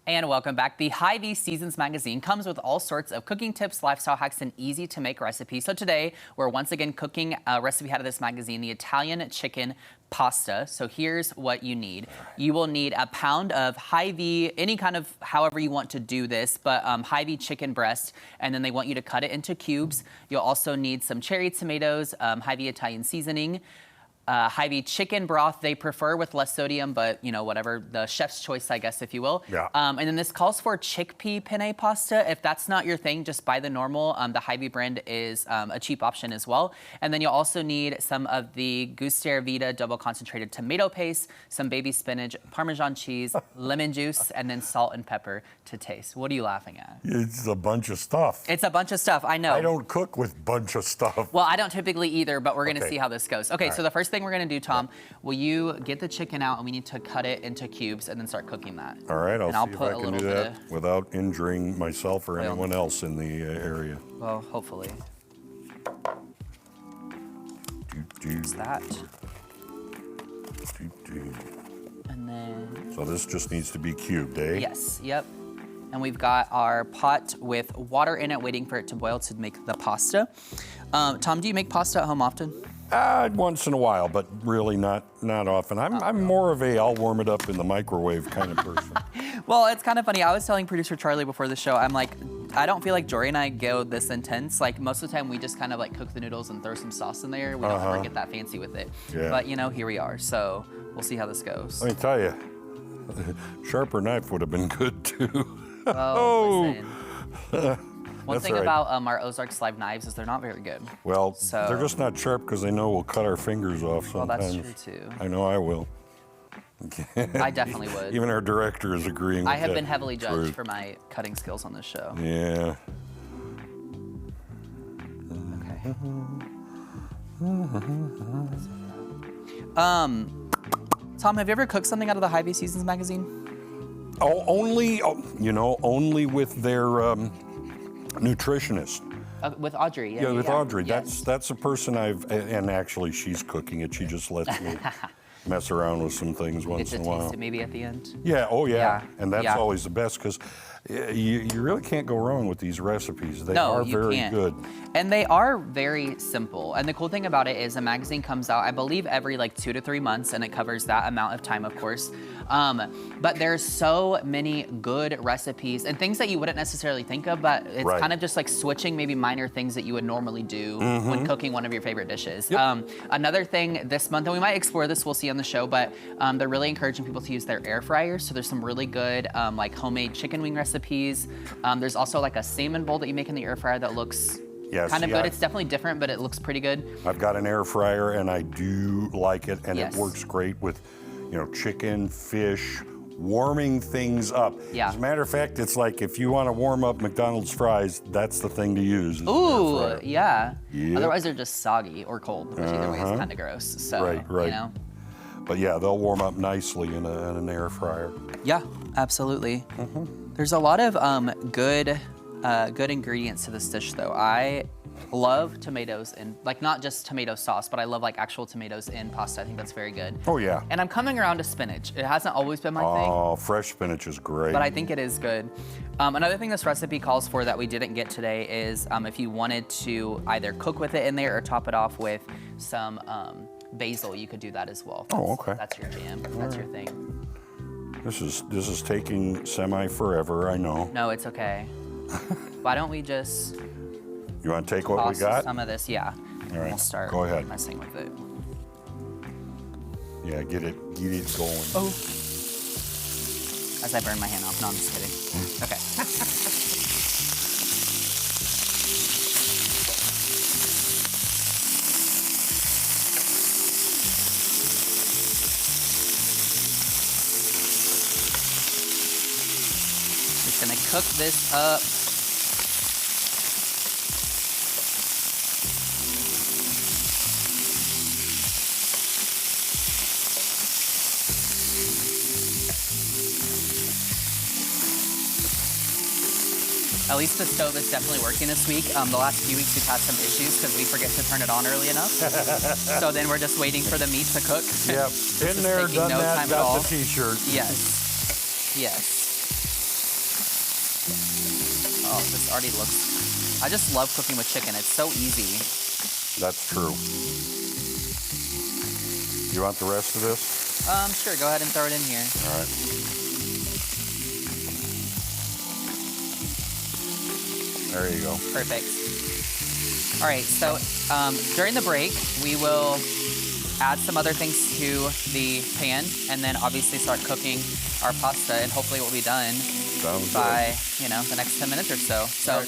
And welcome back. The Hy-Vee Seasons magazine comes with all sorts of cooking tips, lifestyle hacks, and easy to make recipes. So today, we're once again cooking a recipe out of this magazine, the Italian chicken pasta. So here's what you need. You will need a pound of Hy-Vee, any kind of, however you want to do this, but Hy-Vee chicken breast, and then they want you to cut it into cubes. You'll also need some cherry tomatoes, Hy-Vee Italian seasoning, Hy-Vee chicken broth. They prefer with less sodium, but you know, whatever, the chef's choice, I guess, if you will. Yeah. And then this calls for chickpea penne pasta. If that's not your thing, just buy the normal. The Hy-Vee brand is a cheap option as well. And then you'll also need some of the Gusto Vita double concentrated tomato paste, some baby spinach, Parmesan cheese, lemon juice, and then salt and pepper to taste. What are you laughing at? It's a bunch of stuff. It's a bunch of stuff, I know. I don't cook with bunch of stuff. Well, I don't typically either, but we're gonna Okay. see how this goes. Okay, All so right. the first thing we're gonna do, Tom, will you get the chicken out and we need to cut it into cubes and then start cooking that. All right, And I'll see if put I a can little do bit that without injuring myself or anyone else in the area. Well, hopefully. It's that. And then, So this just needs to be cubed, eh? yes, yep. And we've got our pot with water in it, waiting for it to boil to make the pasta. Tom, do you make pasta at home often? Once in a while, but really not often. I'm more of a I'll warm it up in the microwave kind of person. Well, it's kind of funny. I was telling producer Charlie before the show, I'm like, I don't feel like Jory and I go this intense. Like most of the time we just kind of like cook the noodles and throw some sauce in there. We don't ever get that fancy with it. Yeah. But you know, here we are. So we'll see how this goes. Let me tell you, sharper knife would have been good too. Oh, listen. One That's thing all right. about our Ozarks live knives is they're not very good. Well, So- they're just not sharp because they know we'll cut our fingers off Well, sometimes. that's true too. I know I will. I definitely would. Even our director is agreeing with I have that been heavily judged truth. for my cutting skills on this show. Yeah. Okay. Tom, have you ever cooked something out of the Hy-Vee Seasons magazine? Oh, only with their nutritionist. With Audrey. Yeah, with Audrey. Yes. That's a person and actually she's cooking it. She just lets me mess around with some things Get once to in a taste while. it maybe at the end. Yeah, oh yeah. Yeah, And that's yeah. always the best because you really can't go wrong with these recipes. They No, are you very can't. good. And they are very simple. And the cool thing about it is a magazine comes out, I believe, every like 2 to 3 months, and it covers that amount of time, of course. But there's so many good recipes and things that you wouldn't necessarily think of, but it's Right. kind of just like switching maybe minor things that you would normally do when cooking one of your favorite dishes. Yep. Another thing this month, and we might explore this, we'll see on the show, but they're really encouraging people to use their air fryers. So there's some really good like homemade chicken wing recipes. There's also like a salmon bowl that you make in the air fryer that looks Yes, kind of yeah. good. It's definitely different, but it looks pretty good. I've got an air fryer and I do like it, and Yes. it works great with, chicken, fish, warming things up. Yeah. As a matter of fact, it's like if you want to warm up McDonald's fries, that's the thing to use. is an air Ooh, fryer. yeah. Yep. Otherwise, they're just soggy or cold, which either way is kind of gross. So, Right. you know. But yeah, they'll warm up nicely in an air fryer. Yeah, absolutely. There's a lot of good ingredients to this dish, though. I love tomatoes and like not just tomato sauce, but I love like actual tomatoes in pasta. I think that's very good. Oh yeah. And I'm coming around to spinach. It hasn't always been my thing. Oh, fresh spinach is great. But I think it is good. Another thing this recipe calls for that we didn't get today is if you wanted to either cook with it in there or top it off with some basil, you could do that as well. Oh, okay. That's your jam. That's your thing. This is taking semi forever, I know. No, it's okay. Why don't we just You want to take what we toss got? some of this? Yeah. All right, We'll start go ahead. messing with it. Yeah, get it going. Oh. As I burn my hand off. No, I'm just kidding. Okay. Just gonna cook this up. At least the stove is definitely working this week. The last few weeks we've had some issues because we forget to turn it on early enough. So then we're just waiting for the meat to cook. Yep, This been is there, taking done no that, time at all. got the t-shirt. Yes. Yes. Oh, this already looks... I just love cooking with chicken. It's so easy. That's true. You want the rest of this? Sure, go ahead and throw it in here. All right. There you go. Perfect. All right, so during the break, we will add some other things to the pan, and then obviously start cooking our pasta, and hopefully it will be done Sounds by, good. the next 10 minutes or so. So.